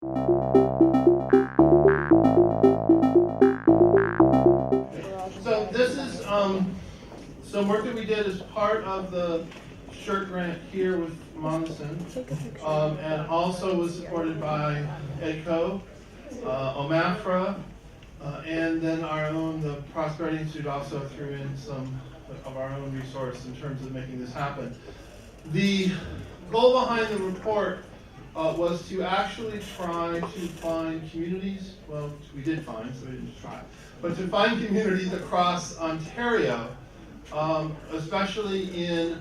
So this is some work that we did as part of the shirt grant here with Monson, and also was supported by EDCO, OMAFRA, and then our own, the Prosperity Institute also threw in some of our own resource in terms of making this happen. The goal behind the report was to actually try to find communities, well, we did find, so we didn't try, but to find communities across Ontario, especially in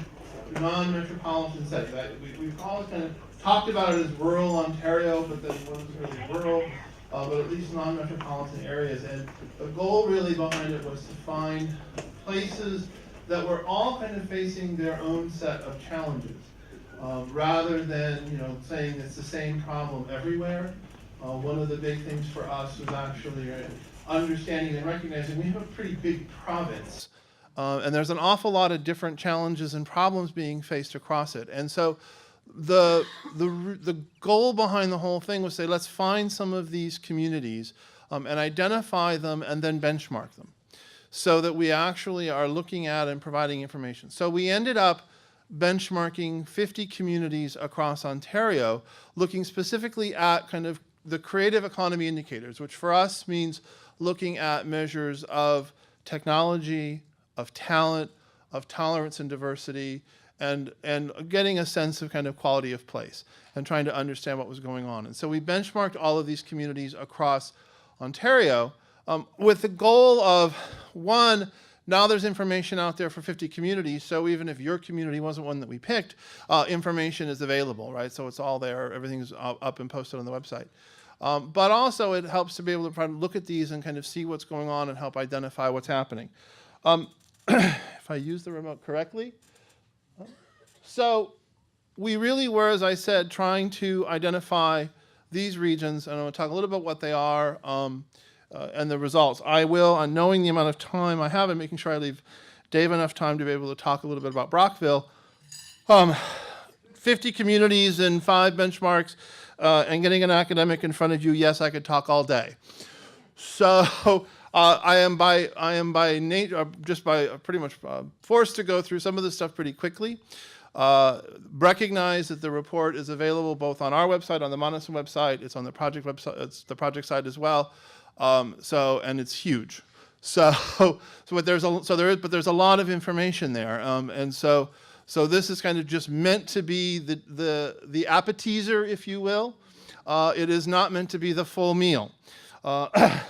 non-metropolitan settings. We've always kind of talked about it as rural Ontario, but then it wasn't really rural, but at least non-metropolitan areas. And the goal really behind it was to find places that were all kind of facing their own set of challenges. Rather than saying it's the same problem everywhere. One of the big things for us was actually understanding and recognizing we have a pretty big province. And there's an awful lot of different challenges and problems being faced across it. And so the goal behind the whole thing was say, let's find some of these communities and identify them and then benchmark them so that we actually are looking at and providing information. So we ended up benchmarking 50 communities across Ontario, looking specifically at kind of the creative economy indicators, which for us means looking at measures of technology, of talent, of tolerance and diversity, and getting a sense of kind of quality of place and trying to understand what was going on. And so we benchmarked all of these communities across Ontario with the goal of, one, now there's information out there for 50 communities, so even if your community wasn't one that we picked, information is available, right? So it's all there, everything's up and posted on the website. But also it helps to be able to try to look at these and kind of see what's going on and help identify what's happening. If I use the remote correctly. So we really were, as I said, trying to identify these regions, and I'm going to talk a little bit about what they are, and the results. I will, knowing the amount of time I have and making sure I leave Dave enough time to be able to talk a little bit about Brockville. 50 communities and 5 benchmarks, and getting an academic in front of you, yes, I could talk all day. So I am by nature, just by pretty much forced to go through some of this stuff pretty quickly. Recognize that the report is available both on our website, on the Monson website, it's on the project website, it's the project site as well. And it's huge. But there's a lot of information there, and so this is kind of just meant to be the appetizer, if you will. It is not meant to be the full meal.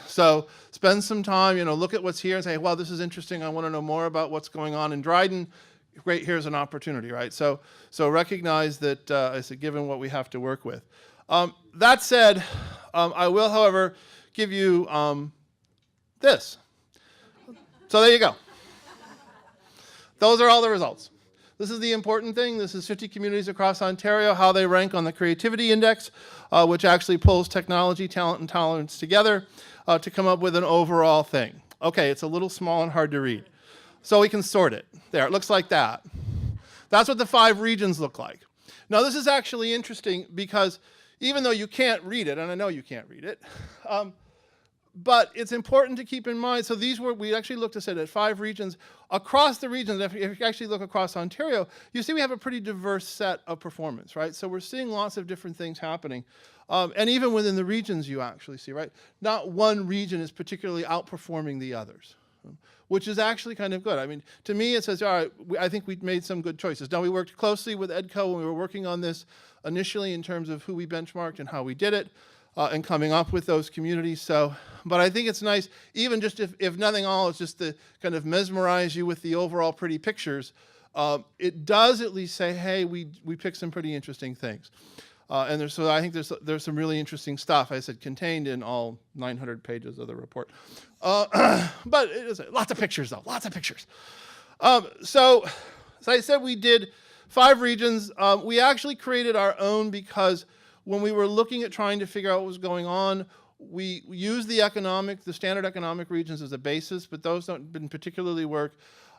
So spend some time, look at what's here and say, well, this is interesting. I want to know more about what's going on in Dryden. Great, here's an opportunity, right? So recognize that I said, given what we have to work with. That said, I will, however, give you this. So there you go. Those are all the results. This is the important thing. This is 50 communities across Ontario, how they rank on the Creativity Index, which actually pulls technology, talent, and tolerance together to come up with an overall thing. Okay, it's a little small and hard to read. So we can sort it. There, it looks like that. That's what the 5 regions look like. Now this is actually interesting because even though you can't read it, and I know you can't read it, but it's important to keep in mind, so we actually looked at 5 regions. Across the regions, if you actually look across Ontario, you see we have a pretty diverse set of performance, right? So we're seeing lots of different things happening. And even within the regions you actually see, right? Not one region is particularly outperforming the others, which is actually kind of good. I mean, to me it says, all right, I think we made some good choices. Now we worked closely with EDCO when we were working on this initially in terms of who we benchmarked and how we did it. And coming up with those communities. But I think it's nice, even just if nothing all, it's just to kind of mesmerize you with the overall pretty pictures. It does at least say, hey, we picked some pretty interesting things. So I think there's some really interesting stuff, I said, contained in all 900 pages of the report. But it is lots of pictures, though, lots of pictures. So as I said, we did 5 regions. We actually created our own because when we were looking at trying to figure out what was going on, we used the standard economic regions as a basis, but those didn't particularly work.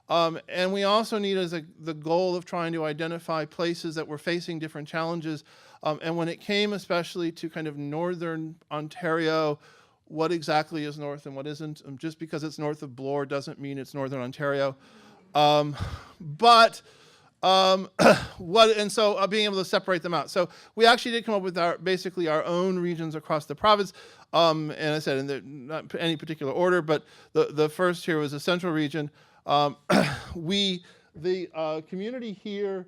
And we also need the goal of trying to identify places that were facing different challenges And when it came especially to kind of northern Ontario, what exactly is north and what isn't? Just because it's north of Bloor doesn't mean it's northern Ontario. But being able to separate them out. So we actually did come up with basically our own regions across the province. And I said not any particular order, but the first here was the central region. The community here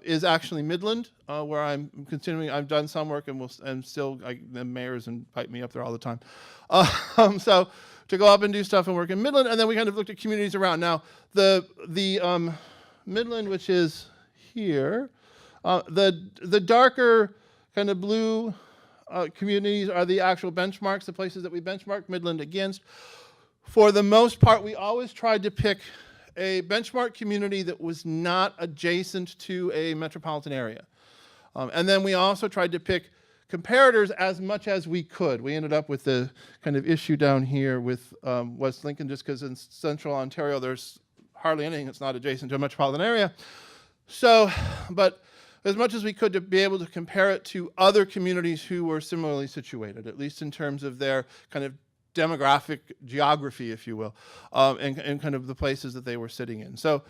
is actually Midland, where I'm continuing. I've done some work and still the mayors invite me up there all the time. So to go up and do stuff and work in Midland, and then we kind of looked at communities around. Now the Midland, which is here, the darker kind of blue communities are the actual benchmarks, the places that we benchmark Midland against. For the most part, we always tried to pick a benchmark community that was not adjacent to a metropolitan area. And then we also tried to pick comparators as much as we could. We ended up with the kind of issue down here with West Lincoln, just because in central Ontario there's hardly anything that's not adjacent to a metropolitan area. So, but as much as we could to be able to compare it to other communities who were similarly situated, at least in terms of their kind of demographic geography, if you will, and kind of the places that they were sitting in. So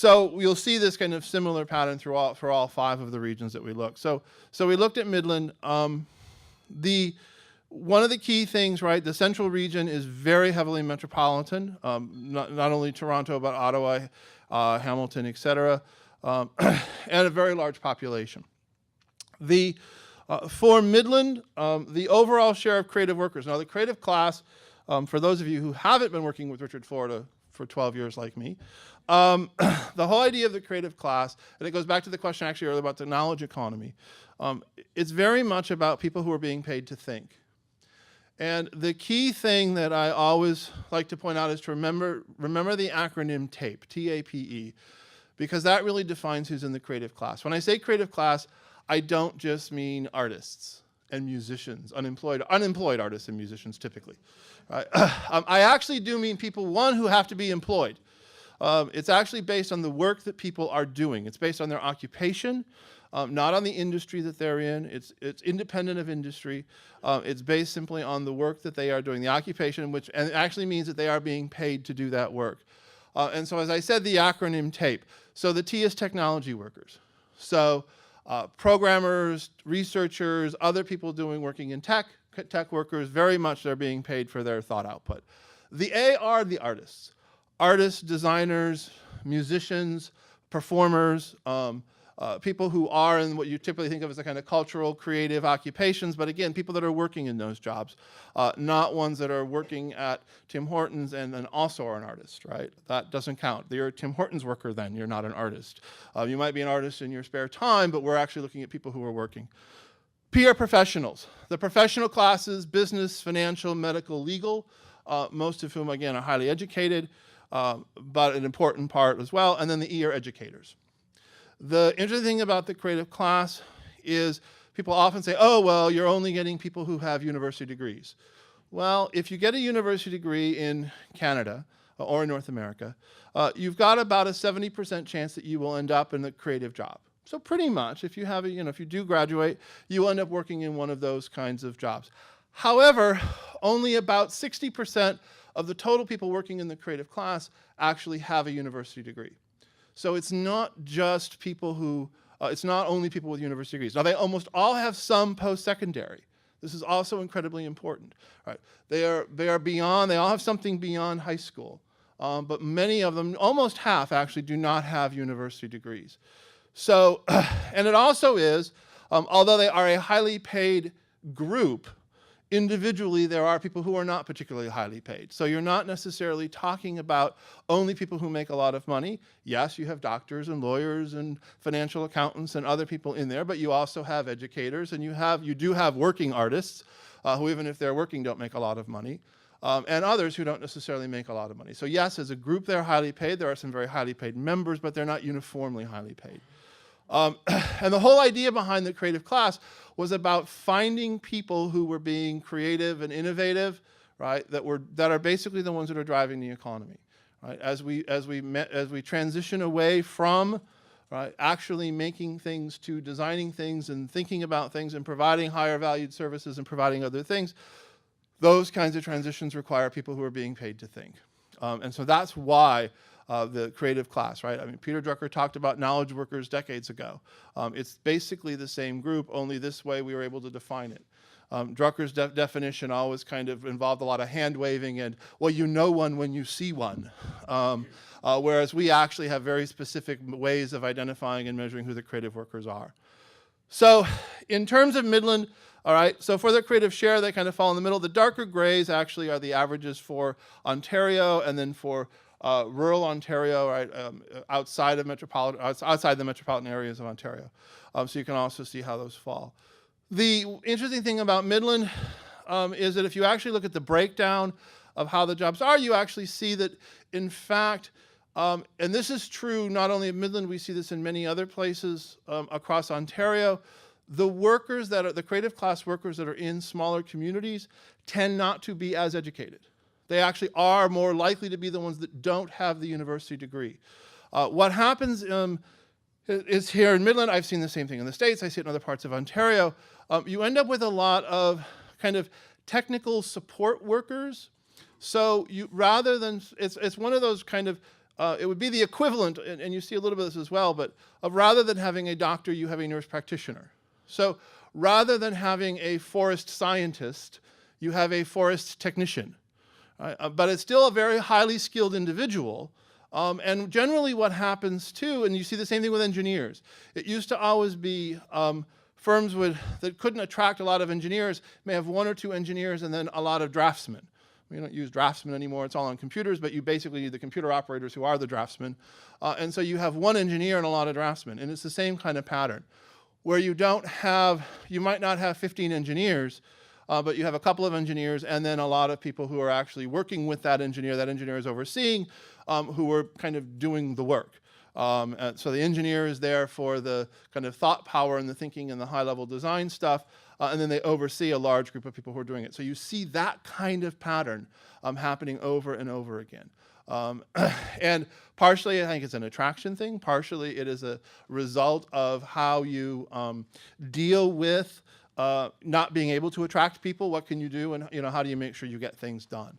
you'll see this kind of similar pattern for all 5 of the regions that we looked. So we looked at Midland. One of the key things, right, the central region is very heavily metropolitan, not only Toronto, but Ottawa, Hamilton, et cetera, and a very large population. For Midland, the overall share of creative workers. Now, the creative class, for those of you who haven't been working with Richard Florida for 12 years like me, the whole idea of the creative class, and it goes back to the question actually earlier about the knowledge economy, it's very much about people who are being paid to think. And the key thing that I always like to point out is to remember the acronym TAPE, T-A-P-E, because that really defines who's in the creative class. When I say creative class, I don't just mean artists and musicians, unemployed artists and musicians typically. Right? I actually do mean people, one, who have to be employed. It's actually based on the work that people are doing. It's based on their occupation, not on the industry that they're in. It's independent of industry. It's based simply on the work that they are doing, the occupation, and it actually means that they are being paid to do that work. And so as I said, the acronym TAPE. So the T is technology workers. So programmers, researchers, other people working in tech workers, very much they're being paid for their thought output. The A are the artists. Artists, designers, musicians, performers, people who are in what you typically think of as the kind of cultural, creative occupations, but again, people that are working in those jobs, not ones that are working at Tim Hortons and then also are an artist, right? That doesn't count. You're a Tim Hortons worker then, you're not an artist. You might be an artist in your spare time, but we're actually looking at people who are working. P are professionals. The professional classes, business, financial, medical, legal, most of whom, again, are highly educated, but an important part as well. And then the E are educators. The interesting thing about the creative class is people often say, oh, well, you're only getting people who have university degrees. Well, if you get a university degree in Canada or in North America, you've got about a 70% chance that you will end up in a creative job. So pretty much, if you have if you do graduate, you end up working in one of those kinds of jobs. However, only about 60% of the total people working in the creative class actually have a university degree. So it's not just people who, it's not only people with university degrees. Now they almost all have some post-secondary. This is also incredibly important. Right? They are beyond, they all have something beyond high school. But many of them, almost half actually, do not have university degrees. So, and it also is, although they are a highly paid group, individually there are people who are not particularly highly paid. So you're not necessarily talking about only people who make a lot of money. Yes, you have doctors and lawyers and financial accountants and other people in there, but you also have educators and you do have working artists who, even if they're working, don't make a lot of money. And others who don't necessarily make a lot of money. So yes, as a group, they're highly paid. There are some very highly paid members, but they're not uniformly highly paid. And the whole idea behind the creative class was about finding people who were being creative and innovative, right? That are basically the ones that are driving the economy, right? As we transition away from right? Actually making things to designing things and thinking about things and providing higher valued services and providing other things. Those kinds of transitions require people who are being paid to think. And so that's why the creative class, right? I mean, Peter Drucker talked about knowledge workers decades ago. It's basically the same group, only this way we were able to define it. Drucker's definition always kind of involved a lot of hand waving and, well, you know one when you see one. Whereas we actually have very specific ways of identifying and measuring who the creative workers are. So in terms of Midland, all right, so for the creative share, they kind of fall in the middle. The darker grays actually are the averages for Ontario, and then for rural Ontario, right, outside the metropolitan areas of Ontario. So you can also see how those fall. The interesting thing about Midland is that if you actually look at the breakdown of how the jobs are, you actually see that, in fact, and this is true not only in Midland, we see this in many other places across Ontario. The workers that are, the creative class workers that are in smaller communities tend not to be as educated. They actually are more likely to be the ones that don't have the university degree. What happens is here in Midland, I've seen the same thing in the States, I see it in other parts of Ontario, you end up with a lot of kind of technical support workers. So you, rather than, it's one of those kind of, it would be the equivalent, and you see a little bit of this as well, but rather than having a doctor, you have a nurse practitioner. So rather than having a forest scientist, you have a forest technician. Right? But it's still a very highly skilled individual. And generally what happens too, and you see the same thing with engineers. It used to always be firms that couldn't attract a lot of engineers may have one or two engineers and then a lot of draftsmen. We don't use draftsmen anymore, it's all on computers, but you basically need the computer operators who are the draftsmen. And so you have one engineer and a lot of draftsmen, and it's the same kind of pattern, where you might not have 15 engineers, but you have a couple of engineers and then a lot of people who are actually working with that engineer is overseeing, who are kind of doing the work. So the engineer is there for the kind of thought power and the thinking and the high-level design stuff, and then they oversee a large group of people who are doing it. So you see that kind of pattern happening over and over again. And partially, I think it's an attraction thing. Partially, it is a result of how you deal with not being able to attract people. What can you do, and how do you make sure you get things done?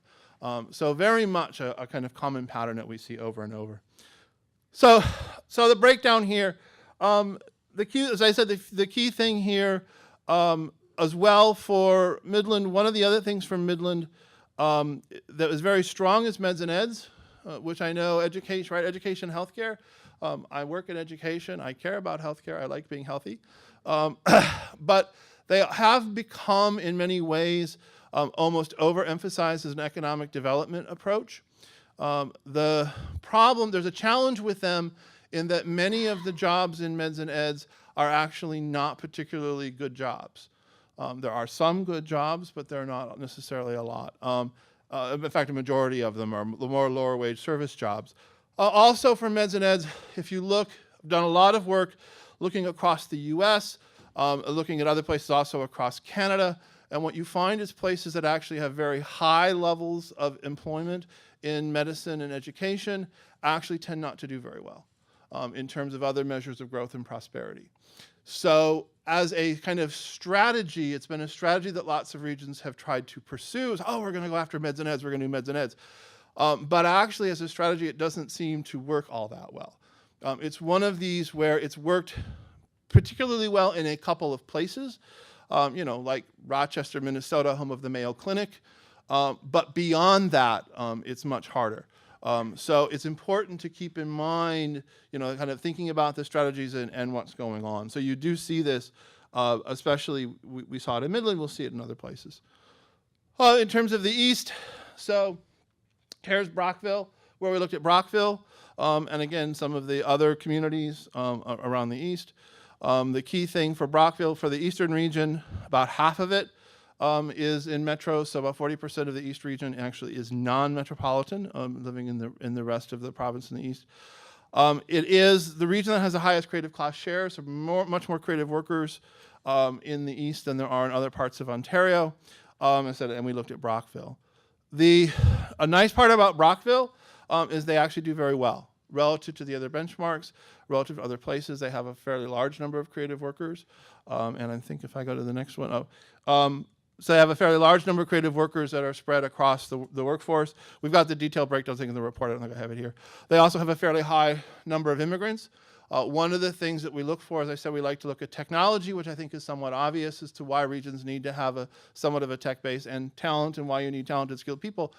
So very much a kind of common pattern that we see over and over. So the breakdown here, the key, as I said, the key thing here as well for Midland, one of the other things from Midland that was very strong is meds and eds, which I know education, right? Education, healthcare. I work in education. I care about healthcare. I like being healthy. But they have become, in many ways, almost overemphasized as an economic development approach. The problem, there's a challenge with them in that many of the jobs in meds and eds are actually not particularly good jobs. There are some good jobs, but they're not necessarily a lot. In fact, a majority of them are more lower wage service jobs. Also for meds and eds, if you look, I've done a lot of work looking across the US, looking at other places also across Canada, and what you find is places that actually have very high levels of employment in medicine and education actually tend not to do very well in terms of other measures of growth and prosperity. So as a kind of strategy, it's been a strategy that lots of regions have tried to pursue. Is, oh, we're going to go after meds and eds, we're going to do meds and eds. But actually, as a strategy, it doesn't seem to work all that well. It's one of these where it's worked particularly well in a couple of places, like Rochester, Minnesota, home of the Mayo Clinic. But beyond that, it's much harder. So it's important to keep in mind, kind of thinking about the strategies and what's going on. So you do see this, especially we saw it in Midland, we'll see it in other places. In terms of the East, so here's Brockville, where we looked at Brockville, and again, some of the other communities around the East. The key thing for Brockville, for the Eastern region, about half of it is in metro, so about 40% of the East region actually is non-metropolitan, living in the rest of the province in the East. It is the region that has the highest creative class share, so much more creative workers in the East than there are in other parts of Ontario. And we looked at Brockville. A nice part about Brockville is they actually do very well. relative to the other benchmarks, relative to other places. They have a fairly large number of creative workers. And I think if I go to the next one, so they have a fairly large number of creative workers that are spread across the workforce. We've got the detailed breakdown thing in the report. I don't think I have it here. They also have a fairly high number of immigrants. One of the things that we look for, as I said, we like to look at technology, which I think is somewhat obvious as to why regions need to have somewhat of a tech base, and talent, and why you need talented, skilled people.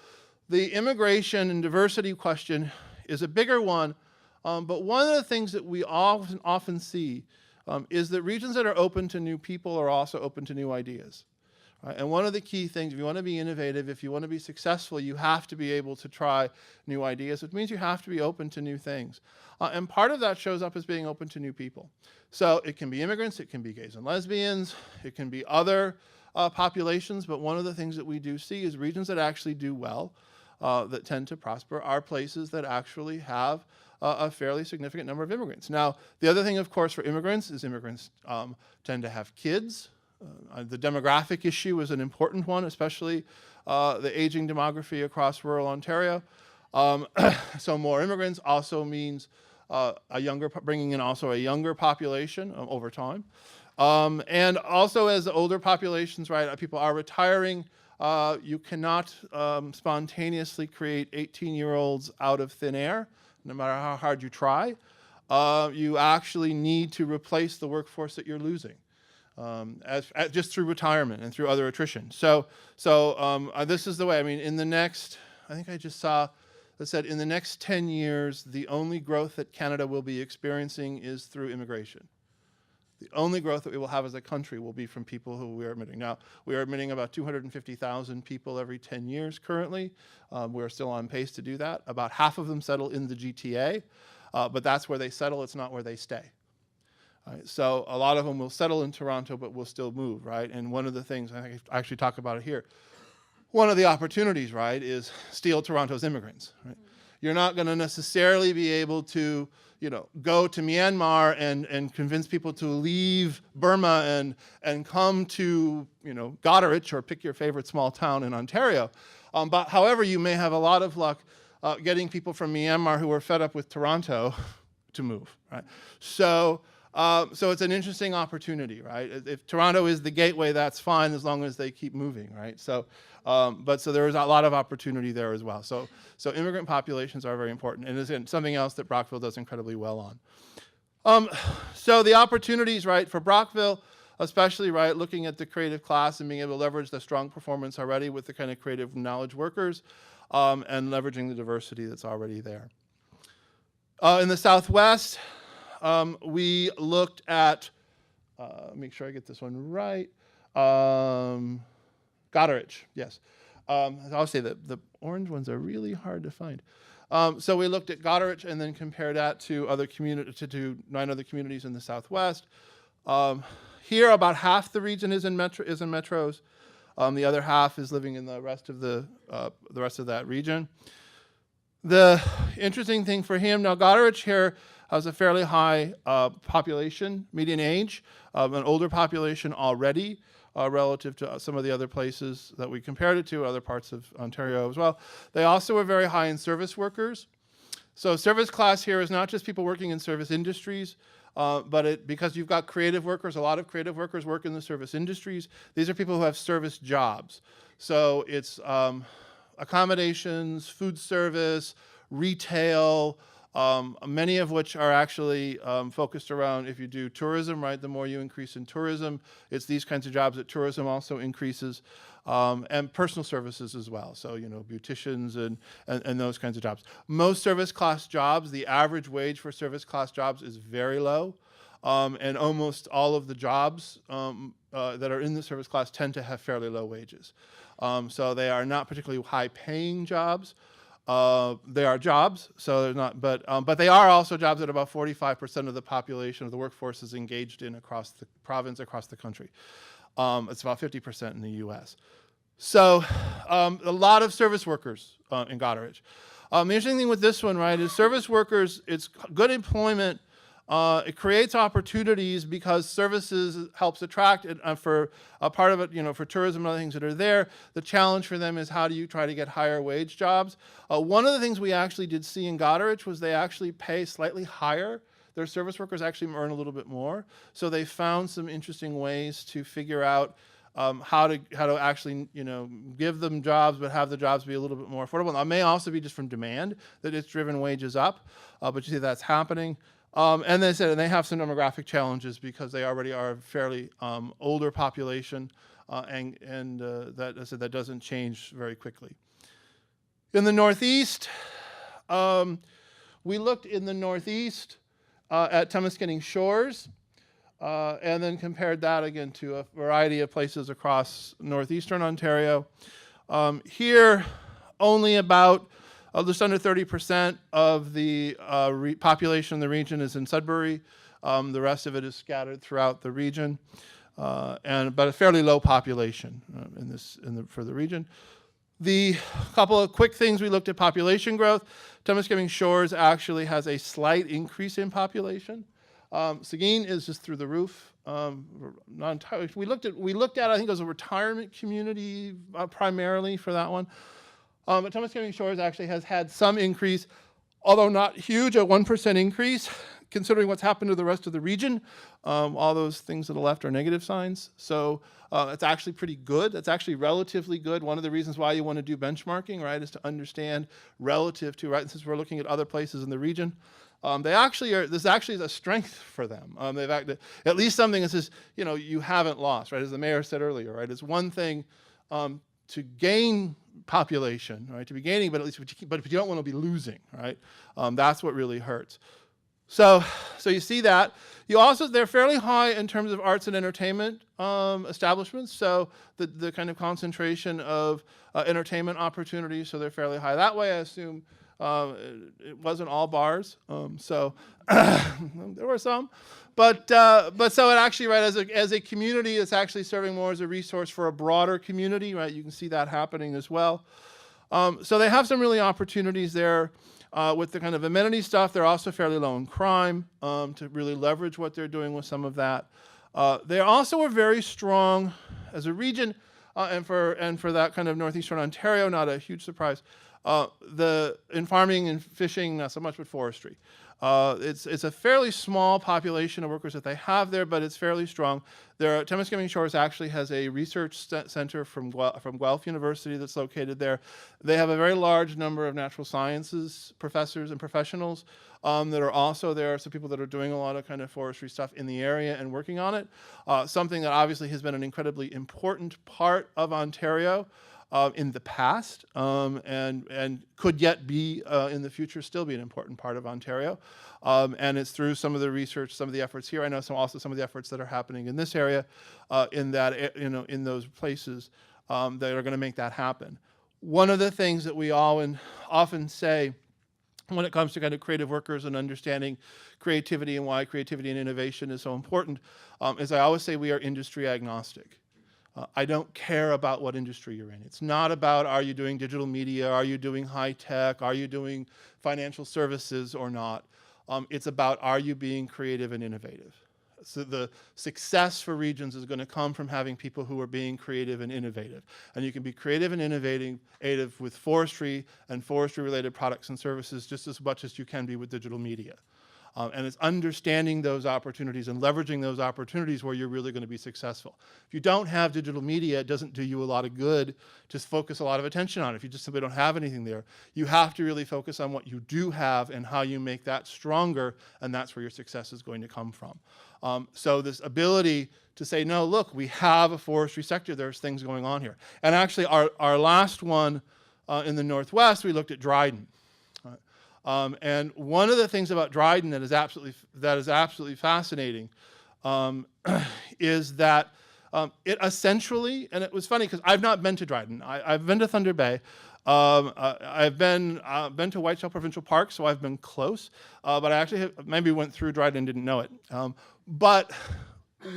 The immigration and diversity question is a bigger one, but one of the things that we often see is that regions that are open to new people are also open to new ideas. Right? And one of the key things, if you want to be innovative, if you want to be successful, you have to be able to try new ideas, which means you have to be open to new things. And part of that shows up as being open to new people. So it can be immigrants, it can be gays and lesbians, it can be other populations, but one of the things that we do see is regions that actually do well, that tend to prosper, are places that actually have a fairly significant number of immigrants. Now, the other thing, of course, for immigrants is immigrants tend to have kids. The demographic issue is an important one, especially the aging demography across rural Ontario. So more immigrants also means bringing in also a younger population over time. And also as the older populations, right, people are retiring, you cannot spontaneously create 18-year-olds out of thin air, no matter how hard you try. You actually need to replace the workforce that you're losing. Just through retirement and through other attrition. So this is the way. I mean, in the next, I think I just saw that said in the next 10 years, the only growth that Canada will be experiencing is through immigration. The only growth that we will have as a country will be from people who we are admitting. Now, we are admitting about 250,000 people every 10 years currently. We're still on pace to do that. About half of them settle in the GTA, but that's where they settle. It's not where they stay. Right, so a lot of them will settle in Toronto, but will still move, right? And one of the things, I think I actually talk about it here, one of the opportunities, right, is steal Toronto's immigrants. Right? You're not going to necessarily be able to, go to Myanmar and convince people to leave Burma and come to, Goderich, or pick your favorite small town in Ontario. But however, you may have a lot of luck getting people from Myanmar who are fed up with Toronto to move, right? So it's an interesting opportunity, right? If Toronto is the gateway, that's fine as long as they keep moving, right? So there is a lot of opportunity there as well. So immigrant populations are very important, and is something else that Brockville does incredibly well on. So the opportunities, right, for Brockville, especially, right, looking at the creative class and being able to leverage the strong performance already with the kind of creative knowledge workers, and leveraging the diversity that's already there. In the Southwest, we looked at, make sure I get this one right, Goderich, yes. I'll say that the orange ones are really hard to find. So we looked at Goderich and then compared that to to 9 other communities in the Southwest. Here, about half the region is in metros. The other half is living in the rest of that region. The interesting thing for him, now Goderich here has a fairly high population, median age, an older population already relative to some of the other places that we compared it to, other parts of Ontario as well. They also are very high in service workers. So service class here is not just people working in service industries, but because you've got creative workers, a lot of creative workers work in the service industries. These are people who have service jobs. So it's accommodations, food service, retail, many of which are actually focused around, if you do tourism, right, the more you increase in tourism, it's these kinds of jobs that tourism also increases, and personal services as well. So, beauticians and those kinds of jobs. Most service class jobs, the average wage for service class jobs is very low, and almost all of the jobs that are in the service class tend to have fairly low wages. So they are not particularly high-paying jobs. They are jobs, so they're not, but they are also jobs that about 45% of the population of the workforce is engaged in across the province, across the country. It's about 50% in the U.S. So a lot of service workers in Goderich. The interesting thing with this one, right, is service workers, it's good employment, It creates opportunities because services helps attract it, for a part of it, for tourism and other things that are there. The challenge for them is how do you try to get higher wage jobs? One of the things we actually did see in Goderich was they actually pay slightly higher. Their service workers actually earn a little bit more. So they found some interesting ways to figure out how to actually give them jobs, but have the jobs be a little bit more affordable. Now, it may also be just from demand that it's driven wages up, but you see that's happening. And they said, and they have some demographic challenges because they already are a fairly older population, and that, I said, that doesn't change very quickly. In the Northeast, we looked in the Northeast at Temiskaming Shores, and then compared that again to a variety of places across northeastern Ontario. Here, only about just under 30% of the population in the region is in Sudbury. The rest of it is scattered throughout the region, but a fairly low population for the region. The couple of quick things, we looked at population growth. Temiskaming Shores actually has a slight increase in population. Seguin is just through the roof. Not entirely. We looked at I think it was a retirement community primarily for that one. But Temiskaming Shores actually has had some increase, although not huge, a 1% increase, considering what's happened to the rest of the region. All those things to the left are negative signs. So it's actually pretty good. That's actually relatively good. One of the reasons why you want to do benchmarking, right, is to understand relative to, right, since we're looking at other places in the region. This actually is a strength for them. They've acted, at least something that says, you haven't lost, right? As the mayor said earlier, right? It's one thing to gain population, right? To be gaining, but at least, but you don't want to be losing, right? That's what really hurts. So you see that. They're fairly high in terms of arts and entertainment establishments. So the kind of concentration of entertainment opportunities, so they're fairly high. That way, I assume it wasn't all bars. So there were some, but so it actually, right, as a community, it's actually serving more as a resource for a broader community, right? You can see that happening as well. So they have some really opportunities there. With the kind of amenity stuff, they're also fairly low in crime to really leverage what they're doing with some of that. They also are very strong as a region, and for that kind of northeastern Ontario, not a huge surprise. In farming and fishing, not so much, but forestry. It's a fairly small population of workers that they have there, but it's fairly strong. Temiskaming Shores actually has a research center from Guelph University that's located there. They have a very large number of natural sciences professors and professionals that are also there, so people that are doing a lot of kind of forestry stuff in the area and working on it. Something that obviously has been an incredibly important part of Ontario in the past, and could yet be in the future still be an important part of Ontario. And it's through some of the research, some of the efforts here. I know some of the efforts that are happening in this area, in those places that are going to make that happen. One of the things that we often say when it comes to kind of creative workers and understanding creativity and why creativity and innovation is so important, is I always say we are industry agnostic. I don't care about what industry you're in. It's not about, are you doing digital media, are you doing high tech, are you doing financial services or not. It's about, are you being creative and innovative? So the success for regions is going to come from having people who are being creative and innovative. And you can be creative and innovative with forestry and forestry-related products and services just as much as you can be with digital media. And it's understanding those opportunities and leveraging those opportunities where you're really going to be successful. If you don't have digital media, it doesn't do you a lot of good to focus a lot of attention on it. If you just simply don't have anything there, you have to really focus on what you do have and how you make that stronger, and that's where your success is going to come from. So this ability to say, no, look, we have a forestry sector, there's things going on here. And actually our last one in the Northwest, we looked at Dryden. And one of the things about Dryden that is absolutely fascinating is that it essentially, and it was funny because I've not been to Dryden. I've been to Thunder Bay. I've been to Whiteshell Provincial Park, so I've been close. But I actually maybe went through Dryden and didn't know it. But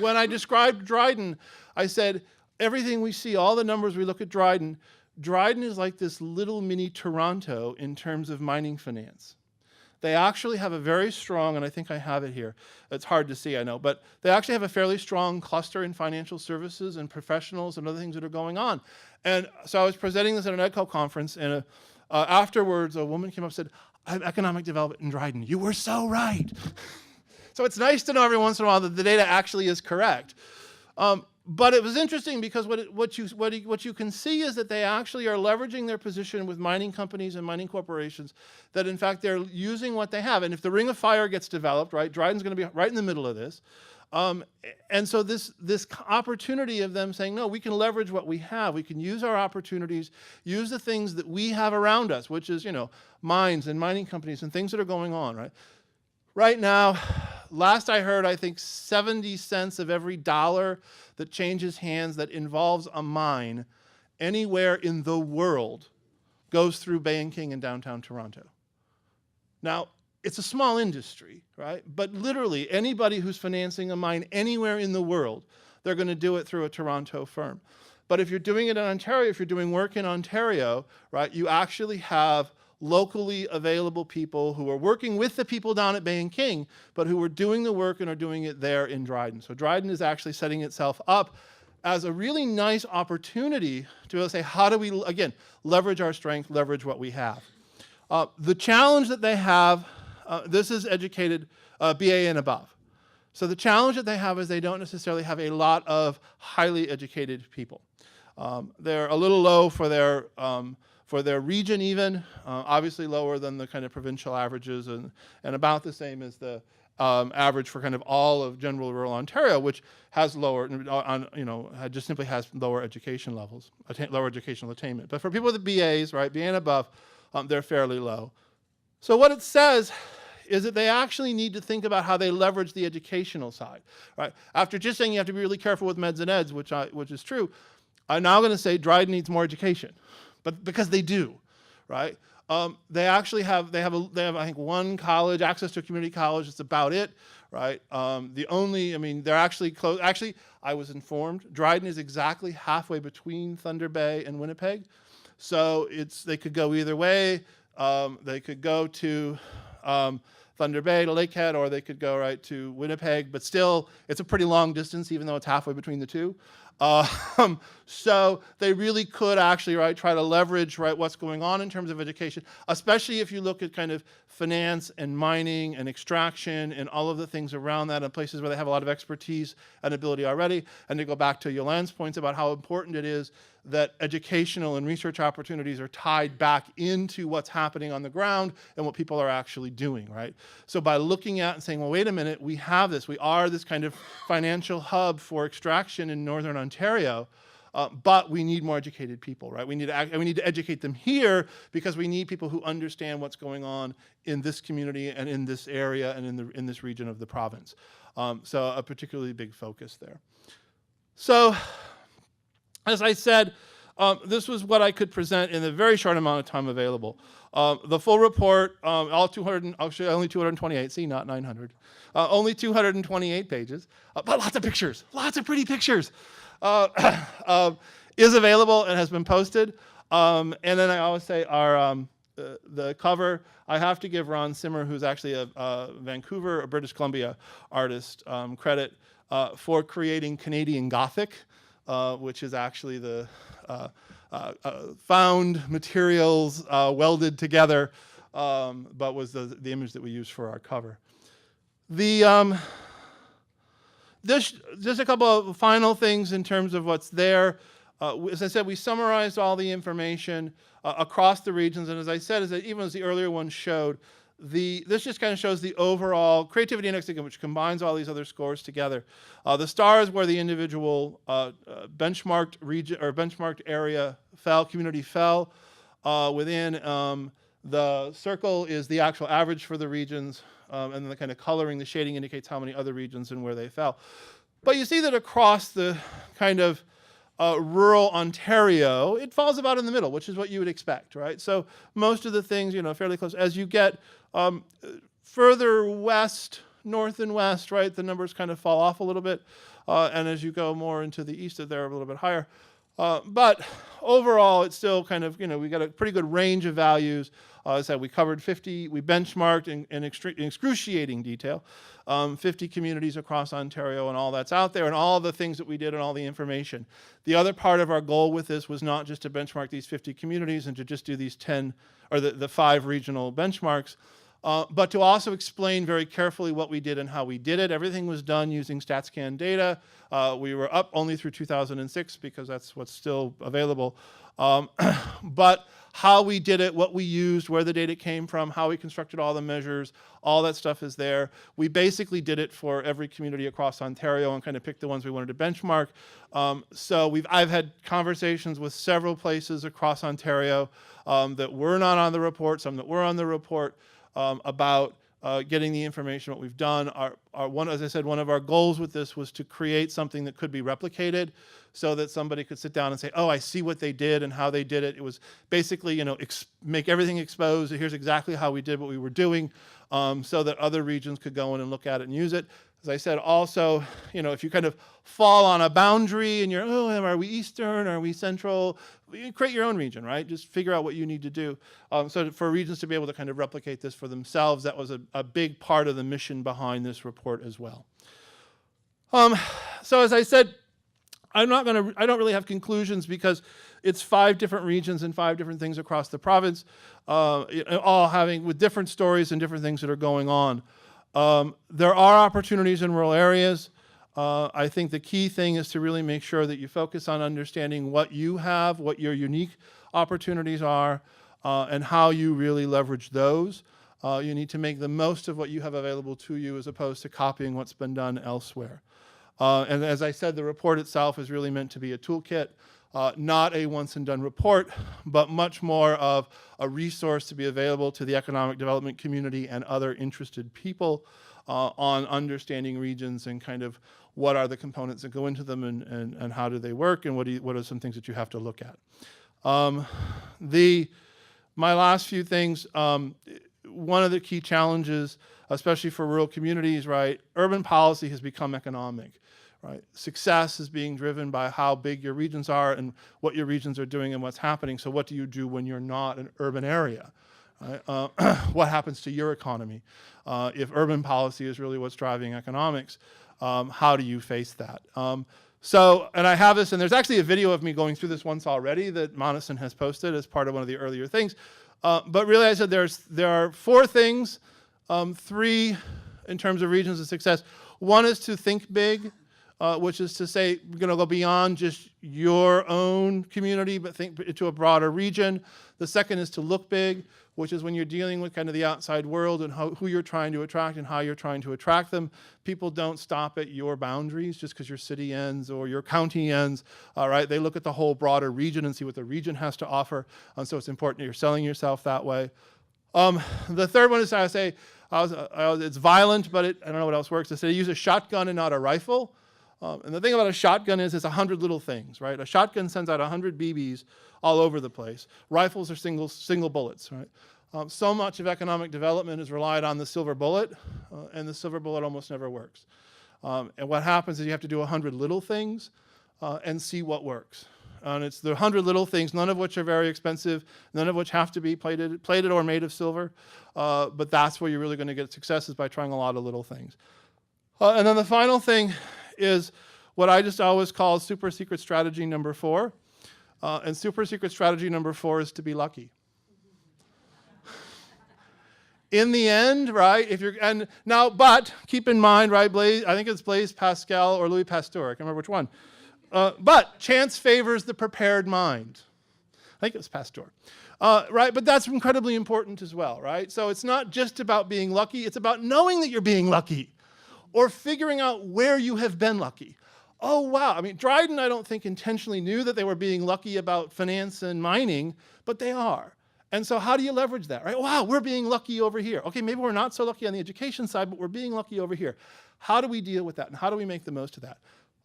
when I described Dryden, I said, everything we see, all the numbers we look at Dryden is like this little mini Toronto in terms of mining finance. they actually have a very strong, and I think I have it here. It's hard to see, I know, but they actually have a fairly strong cluster in financial services and professionals and other things that are going on. And so I was presenting this at an EdCo conference, and afterwards a woman came up and said, "I have economic development in Dryden. You were so right." So it's nice to know every once in a while that the data actually is correct. But it was interesting because what you can see is that they actually are leveraging their position with mining companies and mining corporations, that in fact they're using what they have. And if the Ring of Fire gets developed, right, Dryden's going to be right in the middle of this. And so this opportunity of them saying, no, we can leverage what we have. We can use our opportunities, use the things that we have around us, which is, mines and mining companies and things that are going on, right? Right now, last I heard, I think 70 cents of every dollar that changes hands that involves a mine anywhere in the world goes through Bay and King in downtown Toronto. Now, it's a small industry, right? But literally, anybody who's financing a mine anywhere in the world, they're going to do it through a Toronto firm. But if you're doing it in Ontario, if you're doing work in Ontario, right, you actually have locally available people who are working with the people down at Bay and King, but who are doing the work and are doing it there in Dryden. So Dryden is actually setting itself up as a really nice opportunity to be able to say, how do we, again, leverage our strength, leverage what we have. The challenge that they have, this is educated BA and above. So the challenge that they have is they don't necessarily have a lot of highly educated people. They're a little low for their region even, obviously lower than the kind of provincial averages, and about the same as the average for kind of all of general rural Ontario, which has lower, just simply has lower education levels, lower educational attainment. But for people with the BAs, right, BA and above, they're fairly low. So what it says is that they actually need to think about how they leverage the educational side, right? After just saying you have to be really careful with meds and eds, which is true, I'm now going to say Dryden needs more education. But because they do, right? They actually have I think one college, access to a community college. It's about it, right? They're actually close. Actually, I was informed Dryden is exactly halfway between Thunder Bay and Winnipeg, so they could go either way. They could go to Thunder Bay to Lakehead, or they could go right to Winnipeg. But still, it's a pretty long distance, even though it's halfway between the two. So they really could actually, right, try to leverage, right, what's going on in terms of education, especially if you look at kind of finance and mining and extraction and all of the things around that, and places where they have a lot of expertise and ability already. And to go back to Yolande's points about how important it is that educational and research opportunities are tied back into what's happening on the ground and what people are actually doing, right? So by looking at and saying, well, wait a minute, we have this. We are this kind of financial hub for extraction in Northern Ontario, but we need more educated people, right? We need to educate them here because we need people who understand what's going on in this community and in this area and in this region of the province. So a particularly big focus there. So, as I said, this was what I could present in the very short amount of time available. The full report, all 200, actually only 228, see, not 900. Only 228 pages, but lots of pictures, lots of pretty pictures, is available and has been posted. And then I always say the cover, I have to give Ron Simmer, who's actually a British Columbia artist, credit for creating Canadian Gothic. Which is actually the found materials welded together, but was the image that we used for our cover. Just a couple of final things in terms of what's there. As I said, we summarized all the information across the regions, and as I said, even as the earlier one showed, this just kind of shows the overall creativity index, which combines all these other scores together. The stars where the individual benchmarked region or benchmarked area community fell within. The circle is the actual average for the regions, and the kind of coloring, the shading indicates how many other regions and where they fell. But you see that across the kind of rural Ontario, it falls about in the middle, which is what you would expect, right? So most of the things, fairly close. As you get further west, north and west, right, the numbers kind of fall off a little bit. And as you go more into the east, they're a little bit higher. But overall, it's still kind of, we got a pretty good range of values. As I said, we covered 50, we benchmarked in excruciating detail, 50 communities across Ontario and all that's out there and all the things that we did and all the information. The other part of our goal with this was not just to benchmark these 50 communities and to just do these 10, or the 5 regional benchmarks, but to also explain very carefully what we did and how we did it. Everything was done using StatsCan data. We were up only through 2006 because that's what's still available. But how we did it, what we used, where the data came from, how we constructed all the measures, all that stuff is there. We basically did it for every community across Ontario and kind of picked the ones we wanted to benchmark. So I've had conversations with several places across Ontario that were not on the report, some that were on the report, about getting the information, what we've done. As I said, one of our goals with this was to create something that could be replicated so that somebody could sit down and say, oh, I see what they did and how they did it. It was basically, make everything exposed. Here's exactly how we did what we were doing, so that other regions could go in and look at it and use it. As I said, also, if you kind of fall on a boundary and you're, are we Eastern, are we Central? You create your own region, right? Just figure out what you need to do. So for regions to be able to kind of replicate this for themselves, that was a big part of the mission behind this report as well. So as I said, I don't really have conclusions because it's 5 different regions and 5 different things across the province, all having with different stories and different things that are going on. There are opportunities in rural areas. I think the key thing is to really make sure that you focus on understanding what you have, what your unique opportunities are, and how you really leverage those. You need to make the most of what you have available to you as opposed to copying what's been done elsewhere. And as I said, the report itself is really meant to be a toolkit, not a once and done report, but much more of a resource to be available to the economic development community and other interested people on understanding regions and kind of what are the components that go into them and how do they work and what are some things that you have to look at. My last few things, one of the key challenges, especially for rural communities, right, urban policy has become economic. Right? Success is being driven by how big your regions are and what your regions are doing and what's happening. So what do you do when you're not an urban area? Right? What happens to your economy? If urban policy is really what's driving economics, how do you face that? And I have this, and there's actually a video of me going through this once already that Moneson has posted as part of one of the earlier things. But really, I said there are 4 things, 3 in terms of regions of success. One is to think big. Which is to say, we're going to go beyond just your own community, but think into a broader region. The second is to look big, which is when you're dealing with kind of the outside world and who you're trying to attract and how you're trying to attract them. People don't stop at your boundaries just because your city ends or your county ends. All right, they look at the whole broader region and see what the region has to offer. And so it's important that you're selling yourself that way. The third one is I say, it's violent, but I don't know what else works. I say use a shotgun and not a rifle. And the thing about a shotgun is it's 100 little things, right? A shotgun sends out 100 BBs all over the place. Rifles are single bullets, right? So much of economic development is relied on the silver bullet, and the silver bullet almost never works. And what happens is you have to do 100 little things and see what works. And it's the 100 little things, none of which are very expensive, none of which have to be plated or made of silver, but that's where you're really going to get success is by trying a lot of little things. And then the final thing is what I just always call super secret strategy number 4. And super secret strategy number 4 is to be lucky. In the end, right, but keep in mind, right, I think it's Blaise Pascal or Louis Pasteur, I can't remember which one. But chance favors the prepared mind. I think it was Pasteur. Right, but that's incredibly important as well, right? So it's not just about being lucky, it's about knowing that you're being lucky. Or figuring out where you have been lucky. Oh, wow. I mean, Dryden, I don't think intentionally knew that they were being lucky about finance and mining, but they are. And so how do you leverage that, right? Wow, we're being lucky over here. Okay, maybe we're not so lucky on the education side, but we're being lucky over here. How do we deal with that, and how do we make the most of that?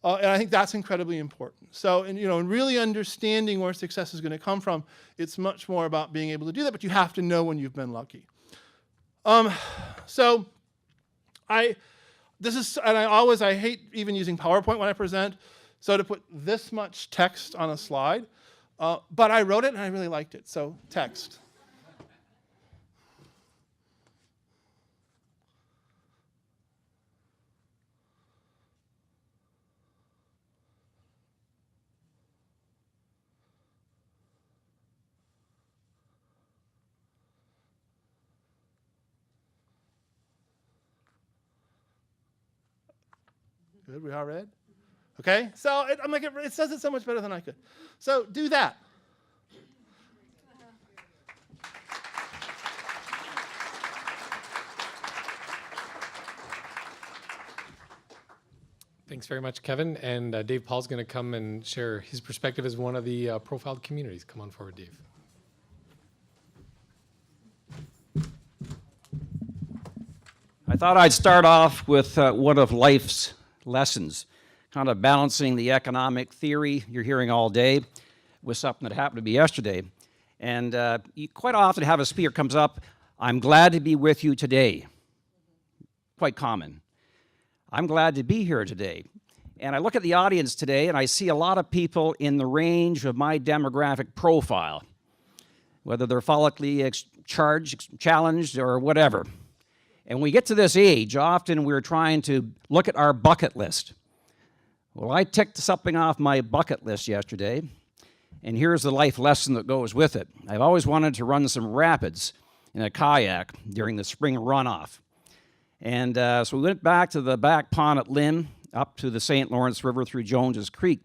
And I think that's incredibly important. So, and really understanding where success is going to come from, it's much more about being able to do that, but you have to know when you've been lucky. I hate even using PowerPoint when I present. So to put this much text on a slide, but I wrote it and I really liked it, so text. Good, we all read? Okay, so I'm like, it says it so much better than I could. So do that. Thanks very much, Kevin. And Dave Paul's going to come and share his perspective as one of the profiled communities. Come on forward, Dave. I thought I'd start off with one of life's lessons, kind of balancing the economic theory you're hearing all day with something that happened to me yesterday. And you quite often have a speaker comes up, I'm glad to be with you today. Quite common. I'm glad to be here today. And I look at the audience today and I see a lot of people in the range of my demographic profile, whether they're follically challenged or whatever. And when we get to this age, often we're trying to look at our bucket list. Well, I ticked something off my bucket list yesterday, and here's the life lesson that goes with it. I've always wanted to run some rapids in a kayak during the spring runoff. And so we went back to the back pond at Lynn, up to the St. Lawrence River through Jones's Creek.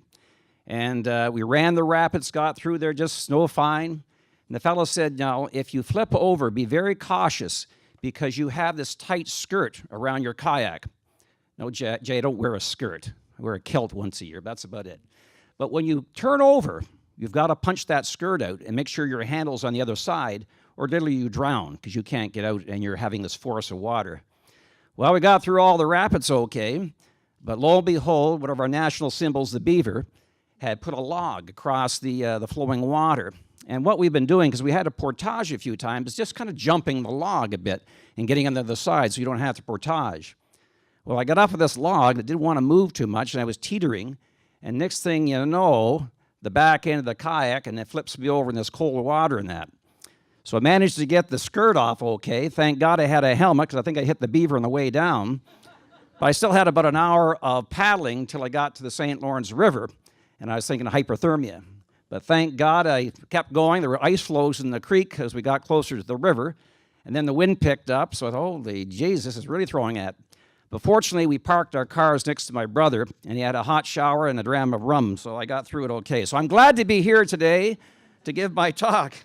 And we ran the rapids, got through there just snow fine. And the fellow said, now, if you flip over, be very cautious because you have this tight skirt around your kayak. No, Jay, I don't wear a skirt. I wear a kilt once a year, but that's about it. But when you turn over, you've got to punch that skirt out and make sure your handle's on the other side, or literally you drown because you can't get out and you're having this force of water. Well, we got through all the rapids okay, but lo and behold, one of our national symbols, the beaver, had put a log across the flowing water. And what we've been doing, because we had to portage a few times, is just kind of jumping the log a bit and getting on the other side so you don't have to portage. Well, I got off of this log that didn't want to move too much, and I was teetering. And next thing you know, the back end of the kayak, and it flips me over in this cold water and that. So I managed to get the skirt off okay. Thank God I had a helmet, because I think I hit the beaver on the way down. But I still had about an hour of paddling until I got to the St. Lawrence River, and I was thinking of hypothermia. But thank God I kept going. There were ice flows in the creek as we got closer to the river. And then the wind picked up, so I thought, holy jeez, this is really throwing at. But fortunately, we parked our cars next to my brother, and he had a hot shower and a dram of rum, so I got through it okay. So I'm glad to be here today to give my talk.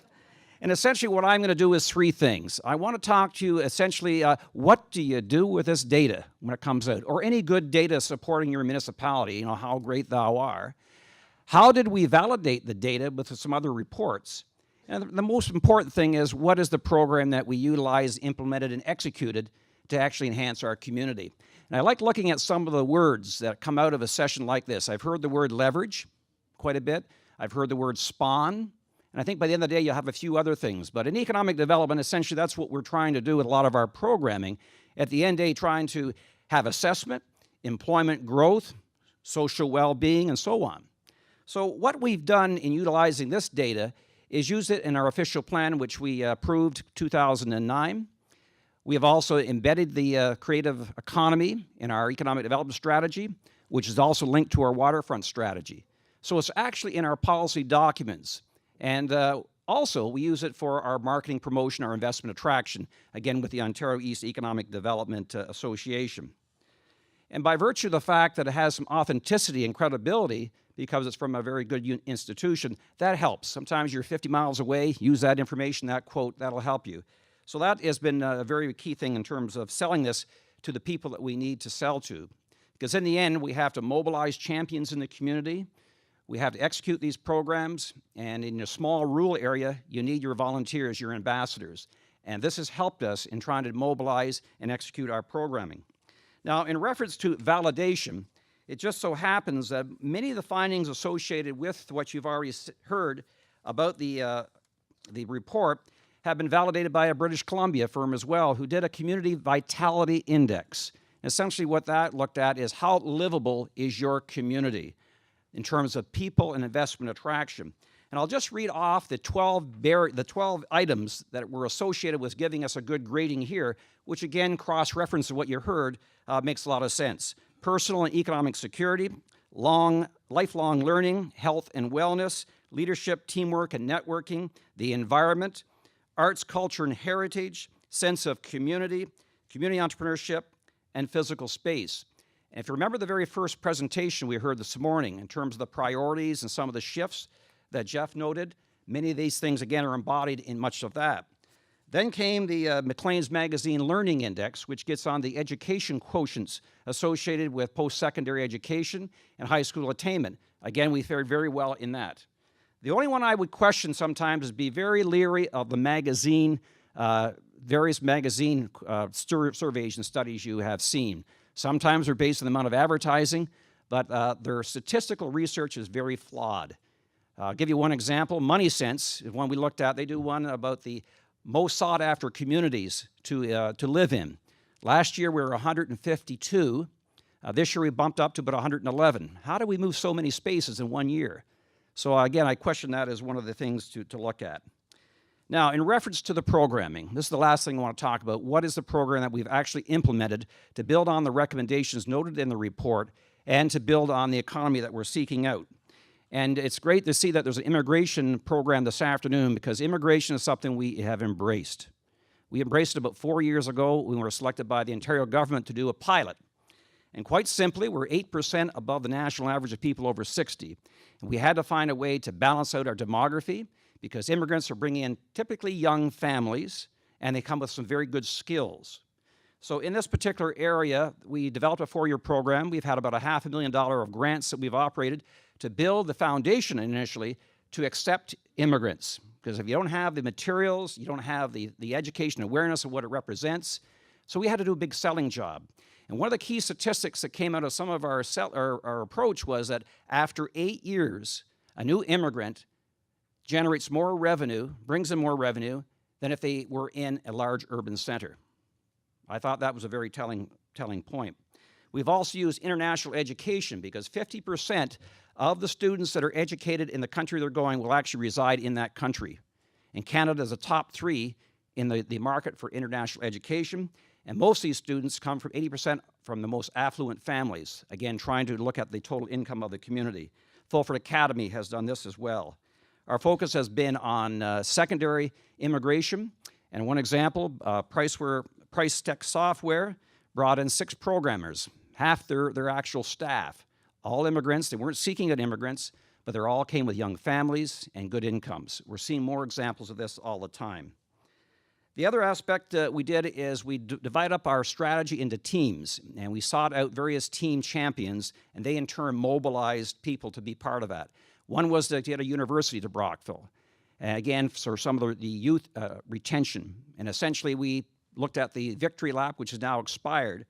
And essentially what I'm going to do is three things. I want to talk to you essentially, what do you do with this data when it comes out? Or any good data supporting your municipality, you know, how great thou art. How did we validate the data with some other reports? And the most important thing is, what is the program that we utilize, implemented, and executed to actually enhance our community? And I like looking at some of the words that come out of a session like this. I've heard the word leverage quite a bit. I've heard the word spawn. And I think by the end of the day, you'll have a few other things. But in economic development, essentially, that's what we're trying to do with a lot of our programming. At the end of the day, trying to have assessment, employment growth, social well-being, and so on. So what we've done in utilizing this data is use it in our official plan, which we approved 2009. We have also embedded the creative economy in our economic development strategy, which is also linked to our waterfront strategy. So it's actually in our policy documents. And also, we use it for our marketing promotion, our investment attraction, again, with the Ontario East Economic Development Association. And by virtue of the fact that it has some authenticity and credibility, because it's from a very good institution, that helps. Sometimes you're 50 miles away, use that information, that quote, that'll help you. So that has been a very key thing in terms of selling this to the people that we need to sell to. Because in the end, we have to mobilize champions in the community. We have to execute these programs, and in a small rural area, you need your volunteers, your ambassadors. And this has helped us in trying to mobilize and execute our programming. Now, in reference to validation, it just so happens that many of the findings associated with what you've already heard about the report have been validated by a British Columbia firm as well, who did a community vitality index. Essentially what that looked at is how livable is your community? in terms of people and investment attraction. And I'll just read off the 12 items that were associated with giving us a good grading here, which again, cross-reference to what you heard, makes a lot of sense. Personal and economic security, lifelong learning, health and wellness, leadership, teamwork and networking, the environment, arts, culture and heritage, sense of community, community entrepreneurship, and physical space. And if you remember the very first presentation we heard this morning in terms of the priorities and some of the shifts that Jeff noted, many of these things, again, are embodied in much of that. Then came the Maclean's Magazine Learning Index, which gets on the education quotients associated with post-secondary education and high school attainment. Again, we fared very well in that. The only one I would question sometimes is be very leery of the magazine, various magazine surveys and studies you have seen. Sometimes they're based on the amount of advertising, but their statistical research is very flawed. I'll give you one example. Money Sense is one we looked at. They do one about the most sought-after communities to live in. Last year, we were 152. This year, we bumped up to about 111. How do we move so many spaces in 1 year? So again, I question that as one of the things to look at. Now, in reference to the programming, this is the last thing I want to talk about. What is the program that we've actually implemented to build on the recommendations noted in the report and to build on the economy that we're seeking out? And it's great to see that there's an immigration program this afternoon, because immigration is something we have embraced. We embraced it about 4 years ago when we were selected by the Ontario government to do a pilot. And quite simply, we're 8% above the national average of people over 60. And we had to find a way to balance out our demography, because immigrants are bringing in typically young families, and they come with some very good skills. So in this particular area, we developed a 4-year program. We've had about $500,000 of grants that we've operated to build the foundation initially to accept immigrants. Because if you don't have the materials, you don't have the education awareness of what it represents. So we had to do a big selling job. And one of the key statistics that came out of some of our approach was that after 8 years, a new immigrant generates more revenue, brings in more revenue, than if they were in a large urban center. I thought that was a very telling point. We've also used international education, because 50% of the students that are educated in the country they're going will actually reside in that country. And Canada is a top 3 in the market for international education. And most of these students come from 80% from the most affluent families, again, trying to look at the total income of the community. Fulford Academy has done this as well. Our focus has been on secondary immigration. And one example, Price Tech Software brought in 6 programmers, half their actual staff. All immigrants. They weren't seeking out immigrants, but they all came with young families and good incomes. We're seeing more examples of this all the time. The other aspect we did is we divide up our strategy into teams, and we sought out various team champions, and they in turn mobilized people to be part of that. One was to get a university to Brockville, and again, for some of the youth retention. And essentially, we looked at the Victory Lap, which is now expired.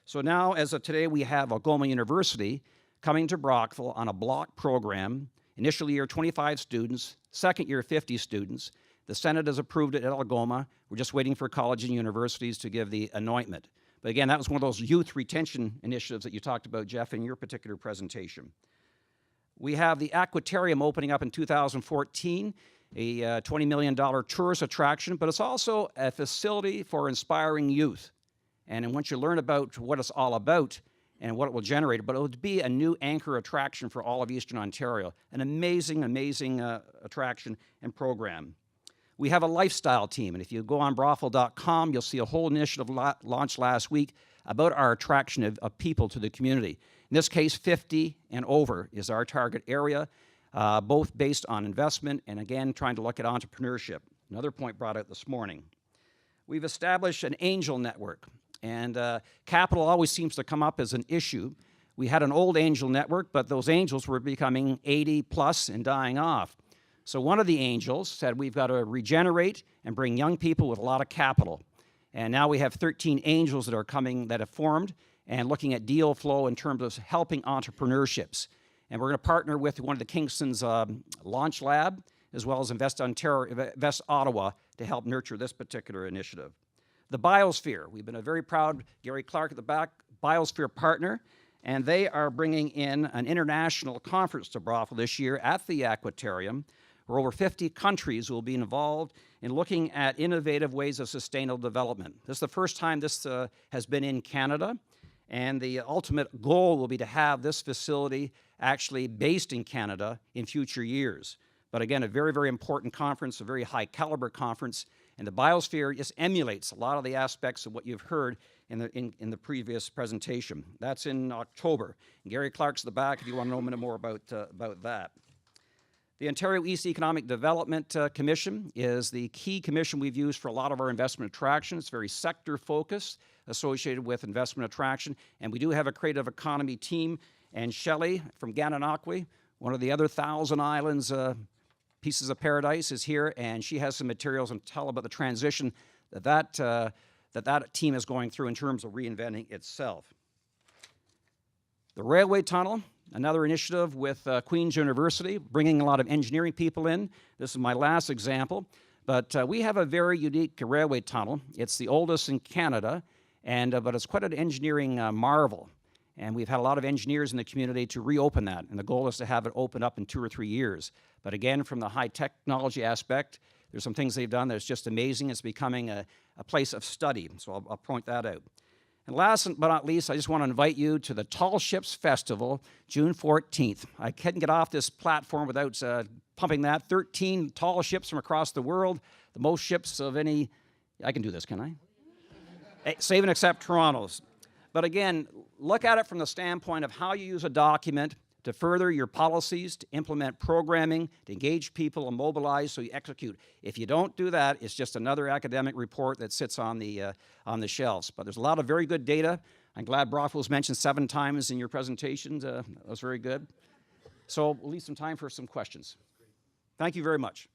So now, as of today, we have Algoma University coming to Brockville on a block program. Initial year, 25 students. Second year, 50 students. The Senate has approved it at Algoma. We're just waiting for colleges and universities to give the anointment. But again, that was one of those youth retention initiatives that you talked about, Jeff, in your particular presentation. We have the Aquatarium opening up in 2014, a $20 million tourist attraction, but it's also a facility for inspiring youth. And once you learn about what it's all about and what it will generate, but it would be a new anchor attraction for all of Eastern Ontario. An amazing, amazing attraction and program. We have a lifestyle team, and if you go on Brockville.com, you'll see a whole initiative launched last week about our attraction of people to the community. In this case, 50 and over is our target area, both based on investment and, again, trying to look at entrepreneurship. Another point brought out this morning. We've established an angel network, and capital always seems to come up as an issue. We had an old angel network, but those angels were becoming 80 plus and dying off. So one of the angels said we've got to regenerate and bring young people with a lot of capital. And now we have 13 angels that are coming, that have formed, and looking at deal flow in terms of helping entrepreneurships. And we're going to partner with one of the Kingston's launch lab, as well as Invest Ottawa, to help nurture this particular initiative. The Biosphere. We've been a very proud Gary Clark at the back Biosphere partner. and they are bringing in an international conference to Brockville this year at the Aquatarium, where over 50 countries will be involved in looking at innovative ways of sustainable development. This is the first time this has been in Canada, and the ultimate goal will be to have this facility actually based in Canada in future years. But again, a very, very important conference, a very high caliber conference, and the biosphere just emulates a lot of the aspects of what you've heard in the previous presentation. That's in October. And Gary Clark's at the back if you want to know a minute more about that. The Ontario East Economic Development Commission is the key commission we've used for a lot of our investment attraction. It's very sector focused, associated with investment attraction, and we do have a creative economy team, and Shelley from Gananoque, one of the other Thousand Islands pieces of paradise, is here, and she has some materials and tell about the transition that team is going through in terms of reinventing itself. The railway tunnel, another initiative with Queen's University, bringing a lot of engineering people in. This is my last example, but we have a very unique railway tunnel. It's the oldest in Canada, but it's quite an engineering marvel. And we've had a lot of engineers in the community to reopen that, and the goal is to have it open up in 2 or 3 years. But again, from the high technology aspect, there's some things they've done that's just amazing. It's becoming a place of study, so I'll point that out. And last but not least, I just want to invite you to the Tall Ships Festival, June 14th. I couldn't get off this platform without pumping that. 13 tall ships from across the world, the most ships of any, I can do this, can I? Save and except Toronto's. But again, look at it from the standpoint of how you use a document to further your policies, to implement programming, to engage people and mobilize so you execute. If you don't do that, it's just another academic report that sits on the shelves. But there's a lot of very good data. I'm glad Brockville was mentioned 7 times in your presentations. That was very good. So we'll leave some time for some questions. Thank you very much.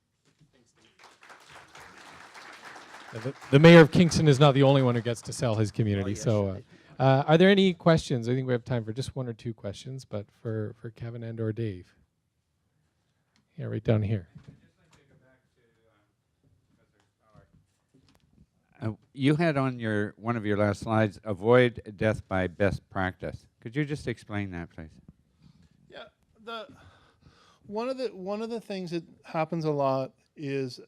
The mayor of Kingston is not the only one who gets to sell his community. Oh, yes. So are there any questions? I think we have time for just 1 or 2 questions, but for Kevin and or Dave. Yeah, right down here. You had on one of your last slides, avoid death by best practice. Could you just explain that, please? Yeah, one of the things that happens a lot is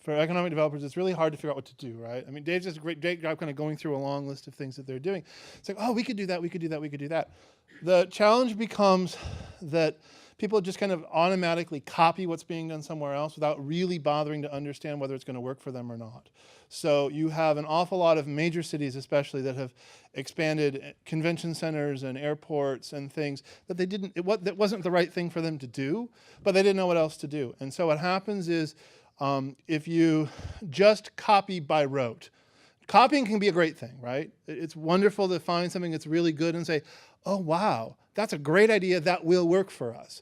for economic developers, it's really hard to figure out what to do, right? I mean, Dave's just a great job kind of going through a long list of things that they're doing. It's like, oh, we could do that, we could do that, we could do that. The challenge becomes that people just kind of automatically copy what's being done somewhere else without really bothering to understand whether it's going to work for them or not. So you have an awful lot of major cities especially that have expanded convention centers and airports and things that that wasn't the right thing for them to do, but they didn't know what else to do. And so what happens is if you just copy by rote, copying can be a great thing, right? It's wonderful to find something that's really good and say, oh, wow, that's a great idea, that will work for us.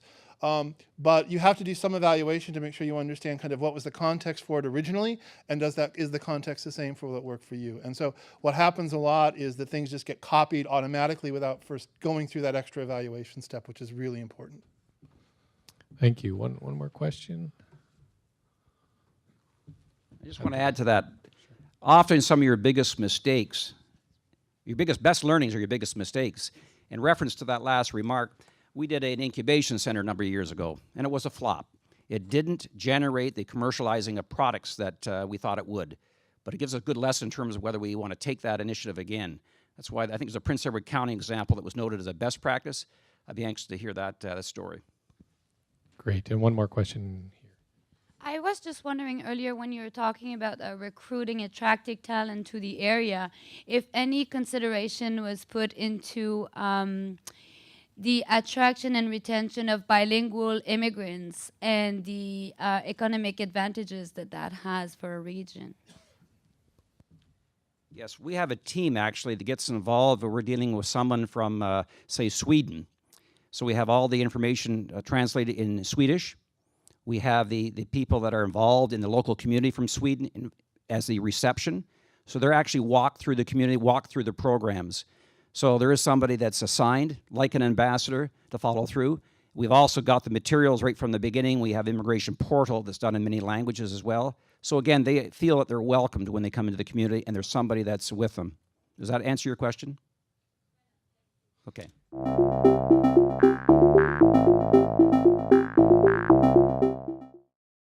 But you have to do some evaluation to make sure you understand kind of what was the context for it originally, and is the context the same for what worked for you? And so what happens a lot is that things just get copied automatically without first going through that extra evaluation step, which is really important. Thank you. One more question. I just want to add to that. Often some of your biggest mistakes, best learnings are your biggest mistakes. In reference to that last remark, we did an incubation center a number of years ago, and it was a flop. It didn't generate the commercializing of products that we thought it would, but it gives a good lesson in terms of whether we want to take that initiative again. That's why I think there's a Prince Edward County example that was noted as a best practice. I'd be anxious to hear that story. Great. And one more question here. I was just wondering earlier when you were talking about recruiting, attracting talent to the area, if any consideration was put into the attraction and retention of bilingual immigrants and the economic advantages that has for a region. Yes, we have a team actually that gets involved where we're dealing with someone from, say, Sweden. So we have all the information translated in Swedish. We have the people that are involved in the local community from Sweden as the reception. So they're actually walk through the community, walk through the programs. So there is somebody that's assigned, like an ambassador, to follow through. We've also got the materials right from the beginning. We have immigration portal that's done in many languages as well. So again, they feel that they're welcomed when they come into the community and there's somebody that's with them. Does that answer your question? Okay. you.